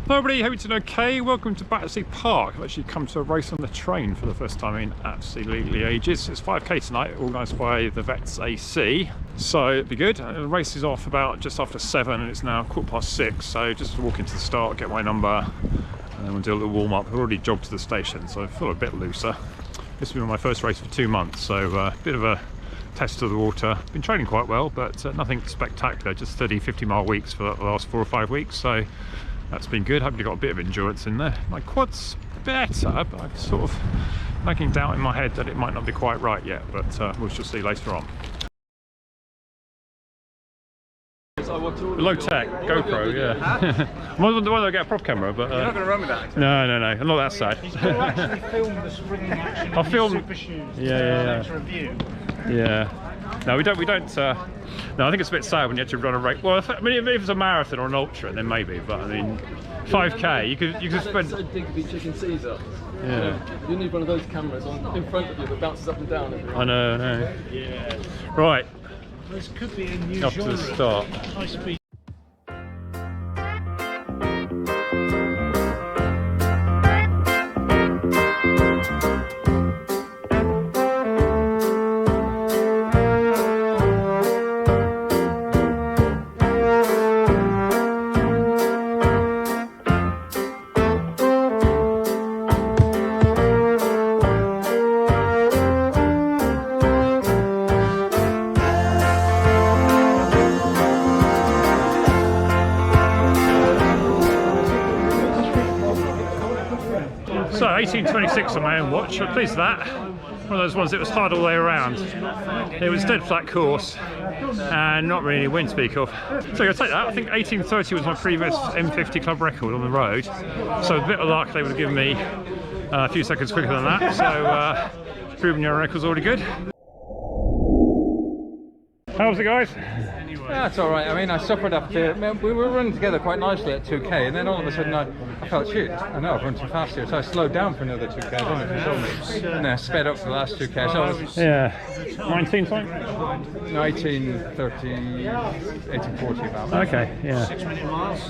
Hello everybody, hope you're doing okay. Welcome to Battersea Park. I've actually come to a race on the train for the first time in absolutely ages. It's 5k tonight, organised by the Vets AC. So it'd be good. The race is off about just after 7 and it's now 6:15. So just walk into the start, get my number, and then we'll do a little warm up. I've already jogged to the station, so I feel a bit looser. This has been my first race for 2 months, so a bit of a test of the water. Been training quite well, but nothing spectacular, just 30-50 mile weeks for the last 4 or 5 weeks. So that's been good. Hopefully got a bit of endurance in there. My quad's better, but I'm sort of making doubt in my head that it might not be quite right yet, but we shall see later on. Low tech, GoPro, yeah. I'm not the one that get a prop camera, but you're not going to run with that. No, I'm not that side. He's got to actually film the spring action. I'll film super shoes. Yeah. Review. Yeah. No, we don't. No, I think it's a bit sad when you actually run a race. Well, I mean, if it's a marathon or an ultra, then maybe. But I mean, 5k, you could spend. So big to be chicken Caesar. Yeah. You need one of those cameras in front of you that bounces up and down. I know. Yeah. Right. This could be a new Up genre. to the start. High speed. So 1826 on my own watch, I'm pleased with that. One of those ones that was hard all the way around. It was dead flat course and not really wind to speak of. So I'll take that. I think 1830 was my previous M50 club record on the road. So a bit of luck, they would have given me a few seconds quicker than that. So proving your record's already good. How's it, guys? Yeah, it's all right. I mean, I suffered up to. We were running together quite nicely at 2k, and then all of a sudden I felt, shoot, I know I've run too fast here, so I slowed down for another 2k. I don't know if you saw me. And I sped up for the last 2k. So I was, Yeah. 19 something? no, 1830, 1840 about. Okay, yeah. 6 minute miles.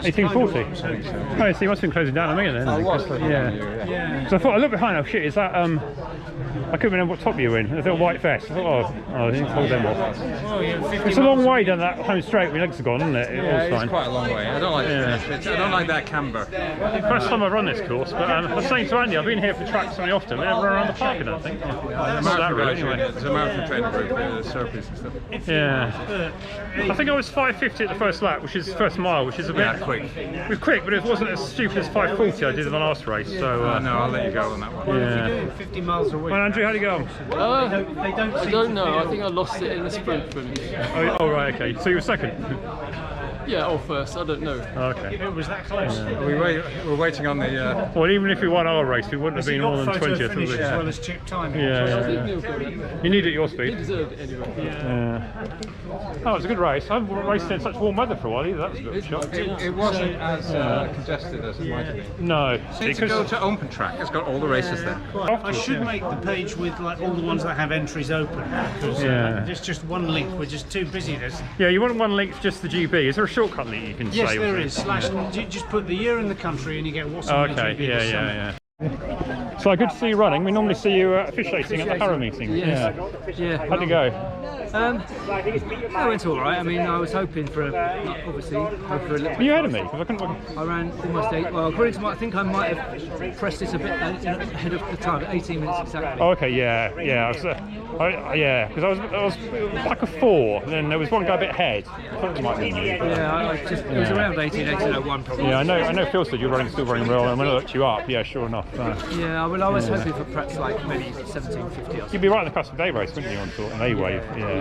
1840? Oh, so you must have been closing down a minute then. I was closing down Yeah. here, yeah. So I thought I looked behind. Oh shit! Is that I couldn't remember what top you were in. A little white vest. I thought, I didn't hold them off. Oh, yeah, 50 It's a long way down that home straight. My legs are gone, isn't it? Yeah, It was it's quite a long way. I don't like I don't like that camber. First time I've run this course, but I was saying to Andy, I've been here for tracks very often. We never run around the park, I don't think. Not that really, anyway. There's a marathon training group, the surface and stuff. Yeah. I think I was 5:50 at the first lap, which is first mile, which is a bit quick. It was quick, but it wasn't as stupid as 5:40 I did in the last race. So No, I'll let you go on that one. yeah. 50 miles a week. Well, Andrew, how'd it go? I don't know. I think I lost it in the sprint finish. Oh, right, okay. So you were second. Yeah, or first. I don't know. Okay. It was that close. We're waiting on the. Well, even if we won our race, we wouldn't have been more than 20th. finish would we? as well as chip time. I Yeah. think Neil got it. You need it at your He speed. deserved it anyway. Yeah. Oh, it's a good race. I haven't raced in such warm weather for a while either. That was a bit of a shock. It wasn't as congested as it might have been. No. Need to go to open track. It's got all the races there. I should make the page with like all the ones that have entries open because there's just one link. We're just too busy. Yeah, you want one link for just the GB. Is there a shortcut link you can Yes, say? there is. You just put the year in the country and you get what's on the Okay, GB this summer. yeah. So good to see you running. We normally see you officiating at the Harrow meeting. Yes. Yeah. Yeah. How'd it go? It went all right. I mean, I was hoping for obviously a little. Were you ahead of me? Because I couldn't. I ran almost 8. Well, according to my, I think I might have pressed it a bit ahead of the time, 18 minutes exactly. Oh, okay, yeah. I was, because I was like a 4. And then there was one guy a bit ahead. I thought it might be you. Yeah, it was around 18:01 probably. Yeah, I know. Phil said you're still running well, and when I looked you up, yeah, sure enough. Yeah, well, I was hoping for perhaps like maybe 17:50 or something. You'd be right in the cusp of day race, wouldn't you, on sort of an A wave? Yeah.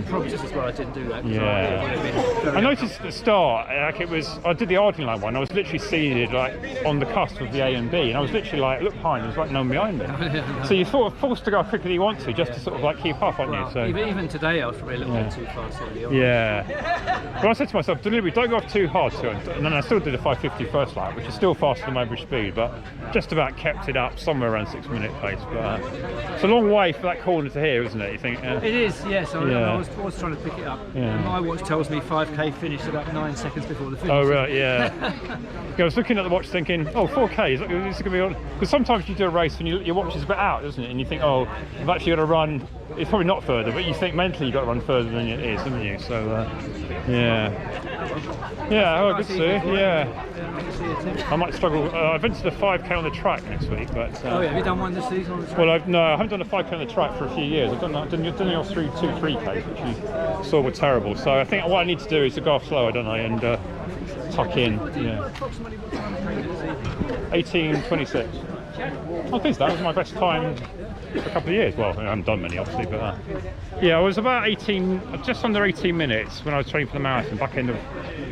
Probably just as well I didn't do that. Yeah. I noticed at the start, I did the Arding line one. I was literally seated like on the cusp of the A and B, and I was literally like, look behind, there was like no one behind me. So you're sort of forced to go as quickly as you want to, just to sort of like keep up, aren't you? So Even today I was probably a little bit too fast early on. yeah. But I said to myself, deliberately, don't go off too hard. And then I still did a 5:50 first lap, which is still faster than my average speed, but just about kept it up somewhere around 6 minute pace. But it's a long way for that corner to here, isn't it? You think? It is, yes. I I was trying to pick it up. Yeah. And my watch tells me 5k finished about 9 seconds before the finish. Oh right, yeah. I was looking at the watch thinking, oh, 4k, is this going to be on? Because sometimes you do a race and your watch is a bit out, doesn't it? And you think, oh, I've actually got to run, it's probably not further, but you think mentally you've got to run further than it is, haven't you? So, yeah. Yeah, oh, good to see you, yeah. I might struggle. I've entered a 5k on the track next week, but... oh, yeah, have you done one this season on the track? Well, no, I haven't done a 5k on the track for a few years. I've done the 3Ks, which you saw were terrible. So I think what I need to do is to go off slower, don't I, and tuck in. Yeah. 18:26. I think that was my best time for a couple of years. Well, I haven't done many, obviously, but yeah, I was about 18, just under 18 minutes when I was training for the marathon back end of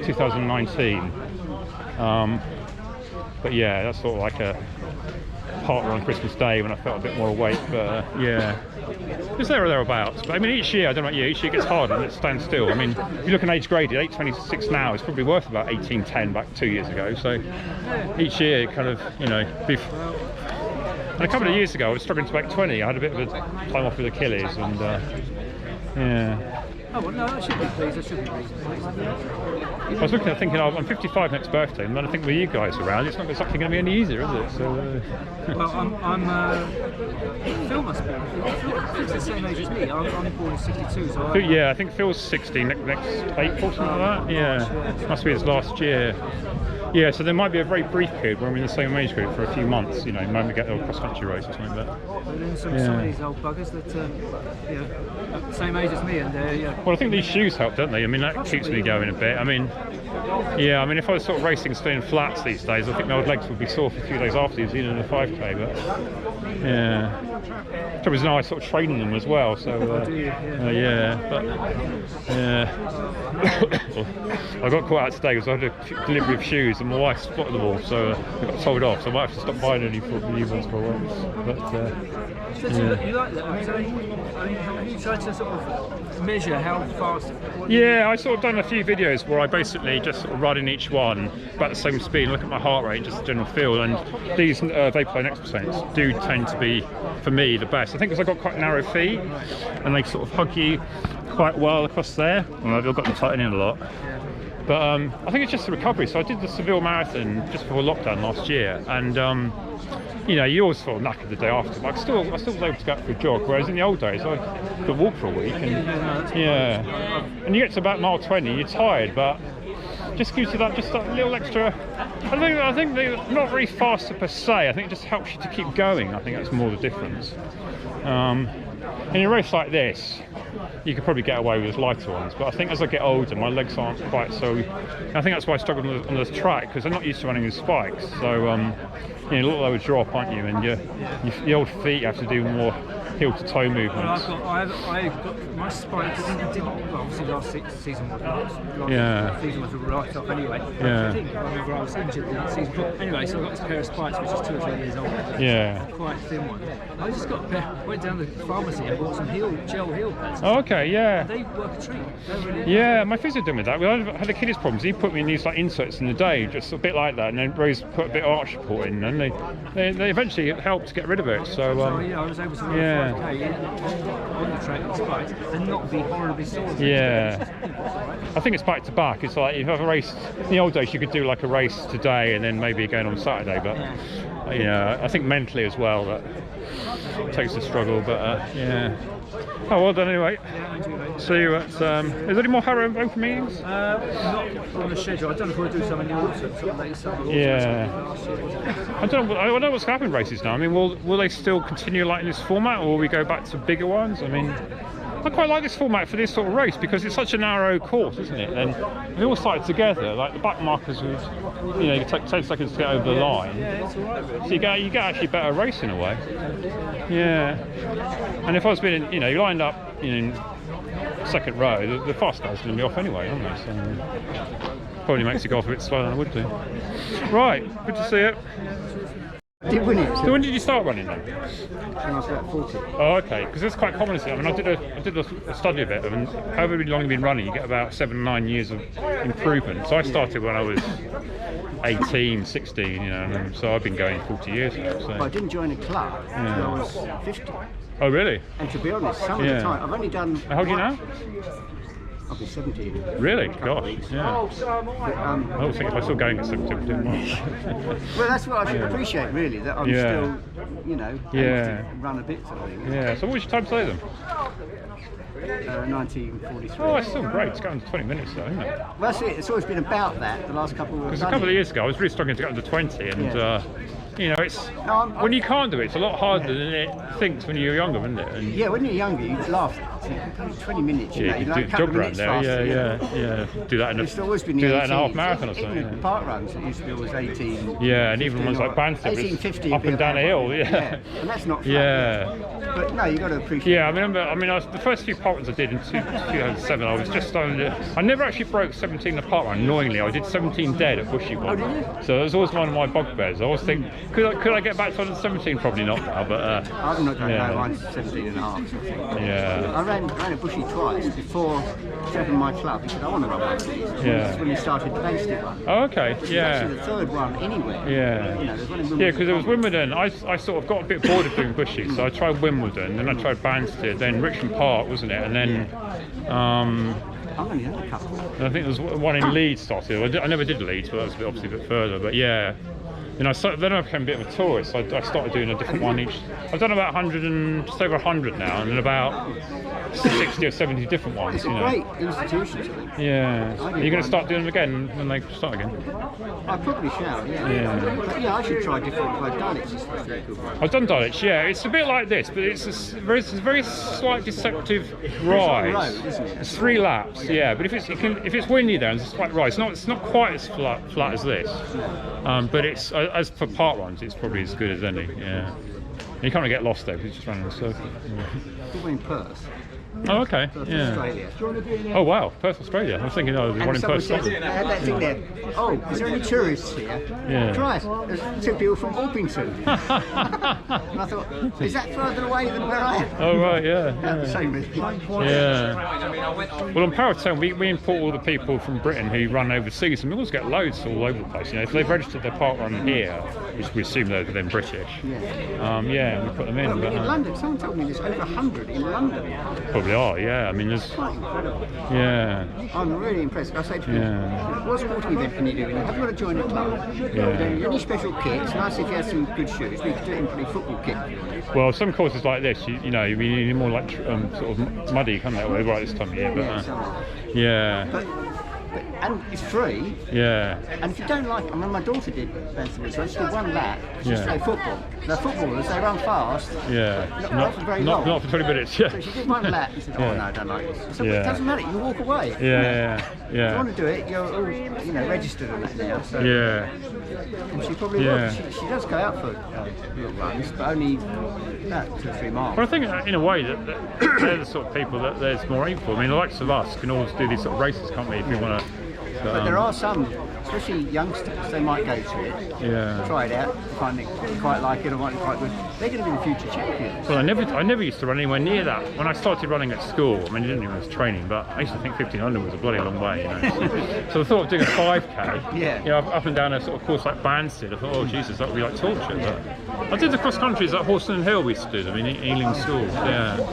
2019. But yeah, that's sort of like a Parkrun on Christmas Day when I felt a bit more awake. But yeah, it's there or thereabouts. But I mean, each year, I don't know about you, each year it gets harder and it stands still. I mean, if you look at age graded, 8:26 now is probably worth about 18:10 back 2 years ago. So each year, it kind of, you know, and a couple of years ago, I was struggling to make 20. I had a bit of a time off with Achilles, and yeah. Oh, well, no, I should be pleased. I should be pleased. I was looking at thinking, oh, I'm 55 next birthday, and then I think with you guys around, it's not exactly going to be any easier, is it? So, well, Phil must be. Phil's the same age as me. I'm born in '62, so yeah, I think Phil's 60 next April, something like that. Yeah, must be his last year. Yeah, so there might be a very brief period where we're in the same age group for a few months, you know, the moment we get a cross-country race or something like that. But then some of these old buggers that, you know, same age as me, and they're, Well, I think these shoes help, don't they? I mean, that keeps me going a bit. I mean, yeah, I mean, if I was sort of racing still in flats these days, I think my old legs would be sore for a few days afterwards, even in a 5k, but yeah. It was nice sort of training them as well, so yeah, but yeah. I got caught out today because I had a delivery of shoes and my wife spotted them all, so I got told off, so I might have to stop buying any new ones for once. But you like that? I mean, have you tried to sort of measure how fast? Yeah, I sort of done a few videos where I basically just sort of run in each one about the same speed, look at my heart rate, just the general feel, and these Vaporfly NEXT % do tend to be, for me, the best. I think because I've got quite narrow feet and they sort of hug you quite well across there. Well, I've got them tightened in a lot. But I think it's just the recovery. So I did the Seville Marathon just before lockdown last year, and you know, you always feel knackered the day after, but I still was able to go out for a jog, whereas in the old days I could walk for a week, and yeah, and you get to about mile 20, you're tired, but just gives you that little extra. I think they're not very faster per se. I think it just helps you to keep going. I think that's more the difference. In a race like this, you could probably get away with lighter ones, but I think as I get older, my legs aren't quite so. I think that's why I struggle on the track, because I'm not used to running with spikes. So you know, a little lower drop, aren't you? And your old feet have to do more heel to toe movements. Well, I've got my spine didn't well, obviously last season was season was a write off anyway. Yeah. I think I remember I was injured the season before. Anyway, so I got this pair of spikes which is 2 or 3 years old. Yeah. Quite thin one. I just got a pair, went down to the pharmacy and bought some gel heel pads. Oh, okay, yeah. They work a treat. Really Yeah, my physio did with that. I had Achilles problems. He put me in these like inserts in the day, just a bit like that, and then Rose put a bit of arch support in, and they eventually helped to get rid of it. So yeah, I was able to run 5k on the track with spikes and not be horribly sore. Yeah, I think it's back to back. It's like if you have a race in the old days, you could do like a race today and then maybe again on Saturday. But you know, I think mentally as well that takes a struggle. But yeah. Oh, well done anyway. See you at. Is there any more Harrow Open meetings? Not on the schedule. I don't know if we'll do some in the autumn, sort of late summer. Yeah. I don't know what's happening with races now. I mean, will they still continue like in this format, or will we go back to bigger ones? I mean, I quite like this format for this sort of race because it's such a narrow course, isn't it? And we all started together. Like the back markers would, you know, you take 10 seconds to get over the line. Yeah, it's all right. So you get actually better race in a way. Yeah. And if I was being, you know, you lined up in second row, the fast guys are going to be off anyway, aren't they? So probably makes you go off a bit slower than I would do. Right, good to see you. Did win it. So when did you start running then? When I was about 40. Oh, okay. Because it's quite common, isn't it? I mean, I did a study of it, and however long you've been running, you get about 7 or 9 years of improvement. So I started when I was 18, 16, you know, and so I've been going 40 years now. So. But I didn't join a club until I was 50. Oh, really? And to be honest, some of the time, I've only done... How old are you now? I'll be 17. Really? Gosh, yeah. I was thinking if I was still going at 17, I'm doing well. Well, that's what I should appreciate, really, that I'm still, you know, able to run a bit sort of thing. Yeah, so what was your time today then? 1943. Oh, it's still great. It's going to 20 minutes though, isn't it? Well, that's it. It's always been about that the last couple of years. Because a couple of years ago, I was really struggling to get under 20, and you know, it's when you can't do it, it's a lot harder than it thinks when you're younger, isn't it? And yeah, when you're younger, you laugh. 20 minutes, you know, you like a jog couple of around minutes there, faster. Do that in It's always been the a half 18s. marathon or something. Even Parkrun, it used to be always 18. Yeah, and even ones like Banter, 1850 up and down a hill, and that's not fun. Yeah. But no, you got to appreciate. Yeah, I remember. The first few Parkruns I did in 2007, I was just starting to. I never actually broke 17 in a Parkrun. Annoyingly, I did 17 dead at Bushy one. Oh, did you? So it was always one of my bugbears. I always think, could I get back to 17? Probably not now, but. I've not done no, mine's 17 and a half. Sort of thing. Yeah. I ran a Bushy twice before he opened my club. He said, I want to run one of these. Yeah. That's when he started the Battersea one. Oh, okay. Yeah. Actually, the third one anywhere. Yeah. You know, there's one in Wimbledon. Yeah, because it was Wimbledon. I sort of got a bit bored of doing Bushy, so I tried Wimbledon, then I tried Banstead, then Richmond Park, wasn't it? And then I've only had a couple. I think there was one in Leeds started. I never did Leeds, but that was obviously a bit further. But yeah, then I became a bit of a tourist. So I started doing a different one each. I've done about 100 and just over 100 now, and then about 60 or 70 different ones. It's a great institution, I think. Yeah. Are you going to start doing them again when they start again? I probably shall, yeah. But yeah, I should try different dialects. I've done dialects, yeah. It's a bit like this, but it's a very slight deceptive rise. Road, isn't it? It's 3 laps, yeah. But if it's windy there and it's a slight rise, it's not quite as flat as this. But it's as for part runs, it's probably as good as any. Yeah. You can't really get lost though because it's just running in a circle. We're in Perth. Oh, okay. Perth, Yeah. Australia. Oh wow, Perth, Australia. I was thinking, there's one in someone Perth. said, Scotland. they had that thing there. Oh, is there any tourists here? Yeah. Christ, there's 2 people from Orpington. And I thought, is that further away than where I am? Oh right, yeah. Same with me. Yeah. Well, on Power of 10, we import all the people from Britain who run overseas, and we always get loads all over the place. You know, if they've registered their Parkrun here, which we assume they're then British. Yeah, we put them in. Well, But, in London, someone told me there's over 100 in London. probably are. Yeah. I mean, there's. Quite incredible. Yeah. I'm really impressed. I say to people, Yeah. what sporting event can you do? Have you got to join a club? Any special kit? It's nice if you have some good shoes. We could do it in a football kit. Well, some courses like this, you know, you need more like sort of muddy, kind of right this time of year. But yeah. And it's free. Yeah. And if you don't like, I mean, my daughter did Battersea, so she did 1 lap. She just played football. The footballers, they run fast. Yeah. Not for very long. Not for 20 minutes. Yeah. So she did 1 lap and said, "Oh no, I don't like this." So it doesn't matter. You walk away. Yeah. If you want to do it, you're all, you know, registered on that now. So. Yeah. And she probably will. She does go out for little runs, but only about 2 or 3 miles. Well, I think in a way that they're the sort of people that there's more aim for. I mean, the likes of us can always do these sort of races, can't we? If you want to. But there are some, especially youngsters, they might go to it, try it out, find it quite like it or find it quite good. They're going to be the future champions. Well, I never used to run anywhere near that. When I started running at school, I mean, I didn't even was training, but I used to think 1500 was a bloody long way, you know. So I thought of doing a 5k, you know, up and down a sort of course like Banstead. I thought, oh Jesus, that would be like torture. But I did the cross countries at Horston Hill we used to do, I mean, Ealing School, No,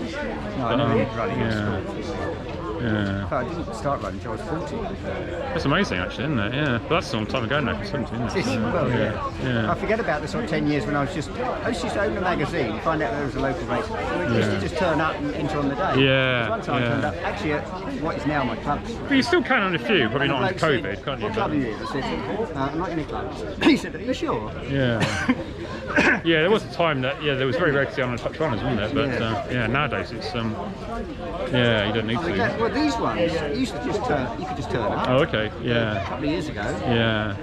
I never did running at school. Yeah. I didn't start running until I was 40. That's amazing, actually, isn't it? Yeah. But that's a long time ago now, 17, isn't it? Well, Yeah. I forget about the sort of 10 years when I used to open a magazine, find out there was a local race. We used to just turn up and enter on the day. Yeah. One time I turned up, actually at what is now my club. But you still can on a few, probably not on bloke said, COVID, can't you? "What club are you?" I said, "I'm not in a club." He said, "Are you sure?" Yeah. Yeah, there was a time that there was very rare to see on touch runners, wasn't there? But yeah, nowadays it's you don't need to. Well, these ones, you used to just you could just turn up. Oh, okay, yeah. A couple of years ago. Yeah.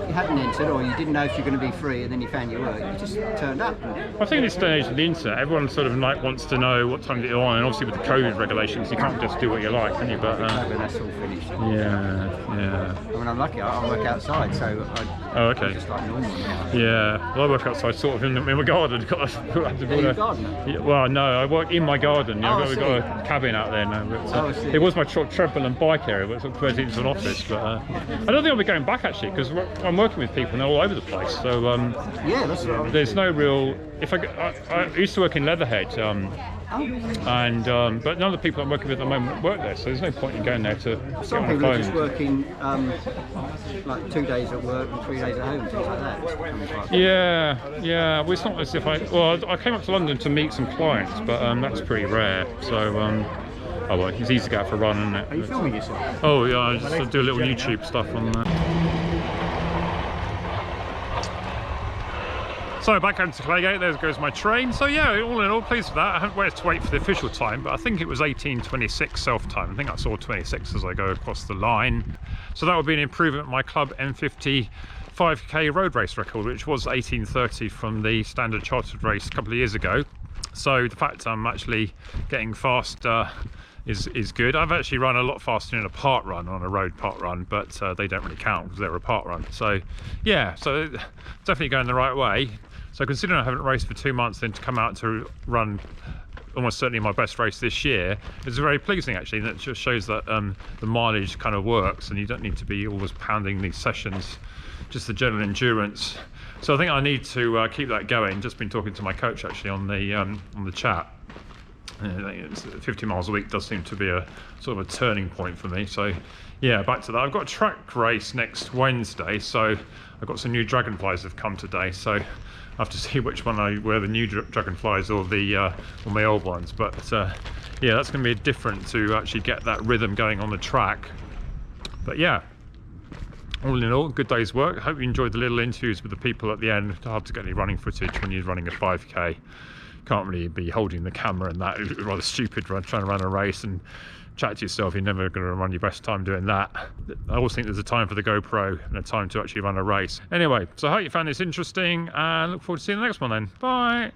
You hadn't entered, or you didn't know if you're going to be free, and then you found you were. You just turned up. I think in this day and age of the internet, everyone sort of like wants to know what time that you're on, and obviously with the COVID regulations, you can't just do what you like, can you? But that's all finished. yeah. I mean, I'm lucky. I work outside, so okay. just like normal now. Yeah. Well, I work outside, sort of in my garden. Are you a gardener? Yeah, well, no, I work in my garden. You know, we've got a cabin out there no. But, it was my treadmill and bike area, but it's converted into an office. But I don't think I'll be going back actually, because I'm working with people and they're all over the place. So yeah, that's right. there's no real. If I used to work in Leatherhead, and but none of the people I'm working with at the moment work there, so there's no point in going there to Some get on the people are phone. just working like 2 days at work and 3 days at home, things like that. It's becoming quite- Yeah. Well, it's not as if I came up to London to meet some clients, but that's pretty rare. So oh well, it's easy to go out for a run, isn't it? Are you filming yourself? Oh yeah, I just do a little YouTube stuff on that. So back home to Claygate, there goes my train. So yeah, all in all, pleased with that. I haven't waited to wait for the official time, but I think it was 18:26 self-time. I think I saw 26 as I go across the line. So that would be an improvement on my Club M50 5k road race record, which was 18:30 from the standard chartered race a couple of years ago. So the fact I'm actually getting faster is good. I've actually run a lot faster in a park run, on a road park run, but they don't really count because they're a park run. So yeah, so definitely going the right way. So considering I haven't raced for 2 months, then to come out to run almost certainly my best race this year is very pleasing actually, and it just shows that the mileage kind of works and you don't need to be always pounding these sessions, just the general endurance. So I think I need to keep that going. Just been talking to my coach actually on the chat. 50 miles a week does seem to be a sort of a turning point for me. So yeah, back to that. I've got a track race next Wednesday, so I've got some new dragonflies have come today, so I have to see which one I wear, the new dragonflies or my old ones. But yeah, that's going to be different to actually get that rhythm going on the track. But yeah, all in all, good day's work. Hope you enjoyed the little interviews with the people at the end. It's hard to get any running footage when you're running a 5k. Can't really be holding the camera and that. It's rather stupid trying to run a race and chat to yourself. You're never going to run your best time doing that. I always think there's a time for the GoPro and a time to actually run a race. Anyway, so I hope you found this interesting and look forward to seeing the next one then. Bye.